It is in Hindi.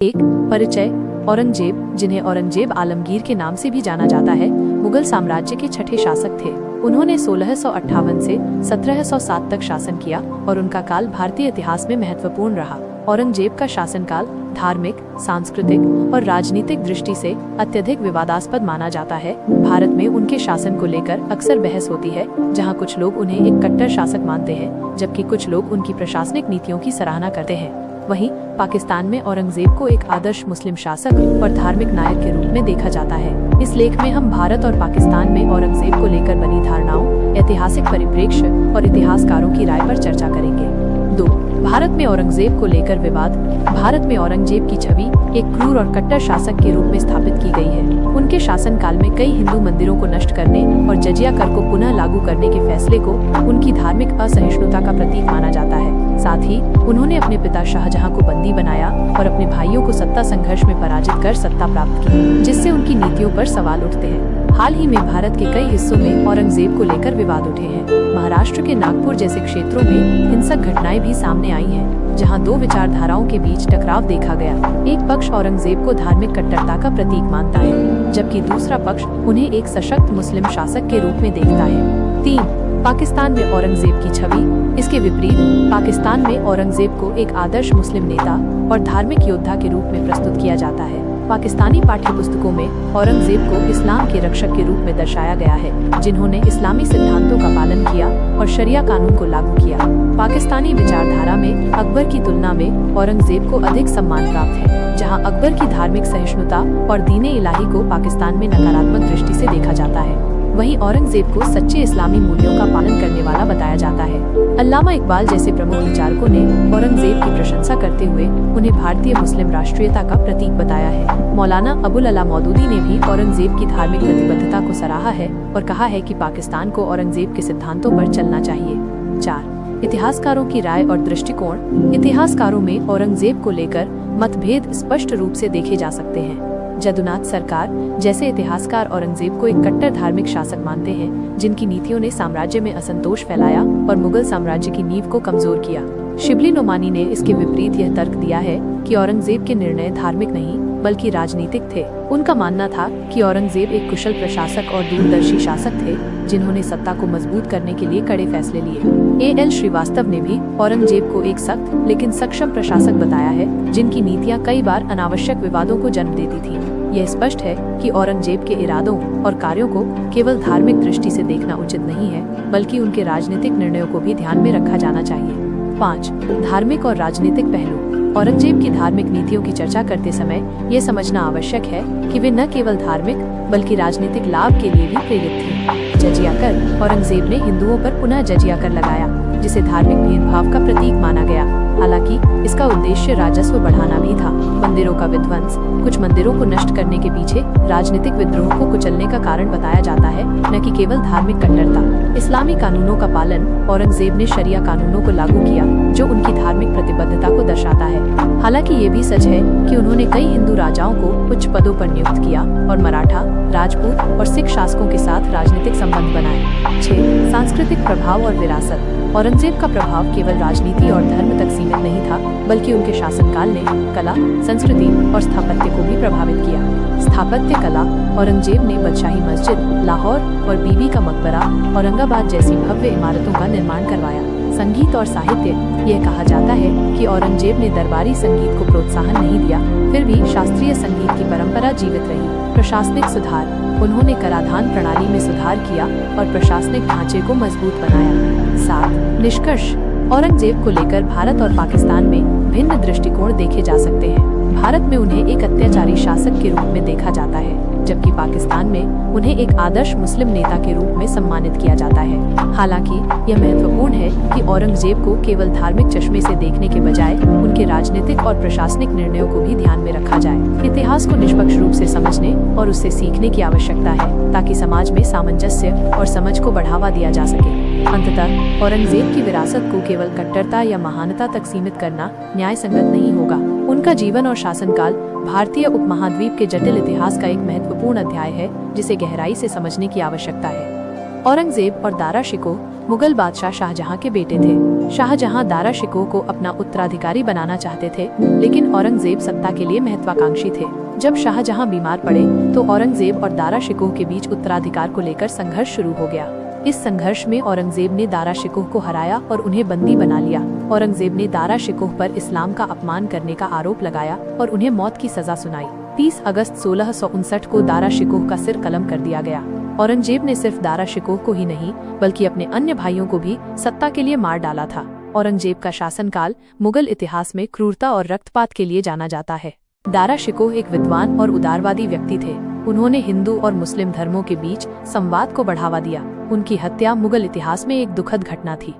एक परिचय। औरंगजेब, जिन्हें औरंगजेब आलमगीर के नाम से भी जाना जाता है, मुगल साम्राज्य के छठे शासक थे। उन्होंने 1658 से 1707 तक शासन किया और उनका काल भारतीय इतिहास में महत्वपूर्ण रहा। औरंगजेब का शासनकाल धार्मिक, सांस्कृतिक और राजनीतिक दृष्टि से अत्यधिक विवादास्पद माना जाता है। भारत में उनके शासन को लेकर अक्सर बहस होती है, जहां कुछ लोग उन्हें एक कट्टर शासक मानते हैं, जबकि कुछ लोग उनकी प्रशासनिक नीतियों की सराहना करते हैं। वहीं पाकिस्तान में औरंगजेब को एक आदर्श मुस्लिम शासक और धार्मिक नायक के रूप में देखा जाता है। इस लेख में हम भारत और पाकिस्तान में औरंगजेब को लेकर बनी धारणाओं, ऐतिहासिक परिप्रेक्ष्य और इतिहासकारों की राय पर चर्चा करेंगे। 2. भारत में औरंगजेब को लेकर विवाद। भारत में औरंगजेब की छवि एक क्रूर और कट्टर शासक के रूप में स्थापित की गई है। उनके शासनकाल में कई हिंदू मंदिरों को नष्ट करने और जजिया कर को पुनः लागू करने के फैसले को उनकी धार्मिक असहिष्णुता का प्रतीक माना जाता है। साथ ही उन्होंने अपने पिता शाहजहां को बंदी बनाया और अपने भाइयों को सत्ता संघर्ष में पराजित कर सत्ता प्राप्त की, जिससे उनकी नीतियों पर सवाल उठते हैं। हाल ही में भारत के कई हिस्सों में औरंगजेब को लेकर विवाद उठे हैं। महाराष्ट्र के नागपुर जैसे क्षेत्रों में हिंसक घटनाएं भी सामने आई हैं, जहां दो विचारधाराओं के बीच टकराव देखा गया। एक पक्ष औरंगजेब को धार्मिक कट्टरता का प्रतीक मानता है, जबकि दूसरा पक्ष उन्हें एक सशक्त मुस्लिम शासक के रूप में देखता है। 3. पाकिस्तान में औरंगजेब की छवि। इसके विपरीत पाकिस्तान में औरंगजेब को एक आदर्श मुस्लिम नेता और धार्मिक योद्धा के रूप में प्रस्तुत किया जाता है। पाकिस्तानी पाठ्यपुस्तकों में औरंगजेब को इस्लाम के रक्षक के रूप में दर्शाया गया है, जिन्होंने इस्लामी सिद्धांतों का पालन किया और शरिया कानून को लागू किया। पाकिस्तानी विचारधारा में अकबर की तुलना में औरंगजेब को अधिक सम्मान प्राप्त है, जहां अकबर की धार्मिक सहिष्णुता और दीने इलाही को पाकिस्तान में नकारात्मक दृष्टि से देखा जाता है। वहीं औरंगजेब को सच्चे इस्लामी मूल्यों का पालन करने वाला बताया जाता है। अल्लामा इकबाल जैसे प्रमुख विचारकों ने औरंगजेब की प्रशंसा करते हुए उन्हें भारतीय मुस्लिम राष्ट्रीयता का प्रतीक बताया है। मौलाना अबुल अला मौदूदी ने भी औरंगजेब की धार्मिक प्रतिबद्धता को सराहा है और कहा है कि पाकिस्तान को औरंगजेब के सिद्धांतों पर चलना चाहिए। 4. इतिहासकारों की राय और दृष्टिकोण। इतिहासकारों में औरंगजेब को लेकर मतभेद स्पष्ट रूप से देखे जा सकते हैं। जदुनाथ सरकार जैसे इतिहासकार औरंगजेब को एक कट्टर धार्मिक शासक मानते हैं, जिनकी नीतियों ने साम्राज्य में असंतोष फैलाया और मुगल साम्राज्य की नींव को कमजोर किया। शिबली नोमानी ने इसके विपरीत यह तर्क दिया है कि औरंगजेब के निर्णय धार्मिक नहीं बल्कि राजनीतिक थे। उनका मानना था कि औरंगजेब एक कुशल प्रशासक और दूरदर्शी शासक थे, जिन्होंने सत्ता को मजबूत करने के लिए कड़े फैसले लिए। A.L. श्रीवास्तव ने भी औरंगजेब को एक सख्त लेकिन सक्षम प्रशासक बताया है, जिनकी नीतियां कई बार अनावश्यक विवादों को जन्म देती थीं। यह स्पष्ट है कि औरंगजेब के इरादों और कार्यों को केवल धार्मिक दृष्टि से देखना उचित नहीं है, बल्कि उनके राजनीतिक निर्णयों को भी ध्यान में रखा जाना चाहिए। 5. धार्मिक और राजनीतिक पहलू। औरंगजेब की धार्मिक नीतियों की चर्चा करते समय ये समझना आवश्यक है कि वे न केवल धार्मिक बल्कि राजनीतिक लाभ के लिए भी प्रेरित थे। जजिया कर। औरंगजेब ने हिंदुओं पर पुनः जजिया कर लगाया, जिसे धार्मिक भेदभाव का प्रतीक माना गया। हालांकि इसका उद्देश्य राजस्व बढ़ाना भी था। मंदिरों का विध्वंस। कुछ मंदिरों को नष्ट करने के पीछे राजनीतिक विद्रोह को कुचलने का कारण बताया जाता है, न कि केवल धार्मिक कट्टरता। इस्लामी कानूनों का पालन। औरंगजेब ने शरिया कानूनों को लागू किया, जो उनकी धार्मिक प्रतिबद्धता को दर्शाता है। हालांकि ये भी सच है कि उन्होंने कई हिंदू राजाओं को उच्च पदों पर नियुक्त किया और मराठा, राजपूत और सिख शासकों के साथ राजनीतिक संबंध बनाए। 6. सांस्कृतिक प्रभाव और विरासत। औरंगजेब का प्रभाव केवल राजनीति और धर्म तक सीमित नहीं था, बल्कि उनके शासनकाल ने कला, संस्कृति और स्थापत्य को भी प्रभावित किया। स्थापत्य कला। औरंगजेब ने बादशाही मस्जिद, लाहौर और बीबी का मकबरा, औरंगाबाद जैसी भव्य इमारतों का निर्माण करवाया। संगीत और साहित्य। यह कहा जाता है कि औरंगजेब ने दरबारी संगीत को प्रोत्साहन नहीं दिया, फिर भी शास्त्रीय संगीत की परंपरा जीवित रही। प्रशासनिक सुधार। उन्होंने कराधान प्रणाली में सुधार किया और प्रशासनिक ढांचे को मजबूत बनाया। 7. निष्कर्ष। औरंगजेब को लेकर भारत और पाकिस्तान में भिन्न दृष्टिकोण देखे जा सकते हैं। भारत में उन्हें एक अत्याचारी शासक के रूप में देखा जाता है, जबकि पाकिस्तान में उन्हें एक आदर्श मुस्लिम नेता के रूप में सम्मानित किया जाता है। हालांकि यह महत्वपूर्ण है कि औरंगजेब को केवल धार्मिक चश्मे से देखने के बजाय उनके राजनीतिक और प्रशासनिक निर्णयों को भी ध्यान में रखा जाए। इतिहास को निष्पक्ष रूप से समझने और उससे सीखने की आवश्यकता है, ताकि समाज में सामंजस्य और समझ को बढ़ावा दिया जा सके। अंततः औरंगजेब की विरासत को केवल कट्टरता या महानता तक सीमित करना न्याय संगत नहीं होगा। उनका जीवन और शासनकाल भारतीय उपमहाद्वीप के जटिल इतिहास का एक महत्वपूर्ण अध्याय है, जिसे गहराई से समझने की आवश्यकता है। औरंगजेब और दारा शिकोह। मुगल बादशाह शाहजहां के बेटे थे। शाहजहां दारा शिकोह को अपना उत्तराधिकारी बनाना चाहते थे, लेकिन औरंगजेब सत्ता के लिए महत्वाकांक्षी थे। जब शाहजहां बीमार पड़े तो औरंगजेब और दारा शिकोह के बीच उत्तराधिकार को लेकर संघर्ष शुरू हो गया। इस संघर्ष में औरंगजेब ने दारा शिकोह को हराया और उन्हें बंदी बना लिया। औरंगजेब ने दारा शिकोह पर इस्लाम का अपमान करने का आरोप लगाया और उन्हें मौत की सजा सुनाई। 30 अगस्त 1659 को दारा शिकोह का सिर कलम कर दिया गया। औरंगजेब ने सिर्फ दारा शिकोह को ही नहीं बल्कि अपने अन्य भाइयों को भी सत्ता के लिए मार डाला था। औरंगजेब का शासनकाल मुगल इतिहास में क्रूरता और रक्तपात के लिए जाना जाता है। दारा शिकोह एक विद्वान और उदारवादी व्यक्ति थे। उन्होंने हिंदू और मुस्लिम धर्मों के बीच संवाद को बढ़ावा दिया। उनकी हत्या मुगल इतिहास में एक दुखद घटना थी।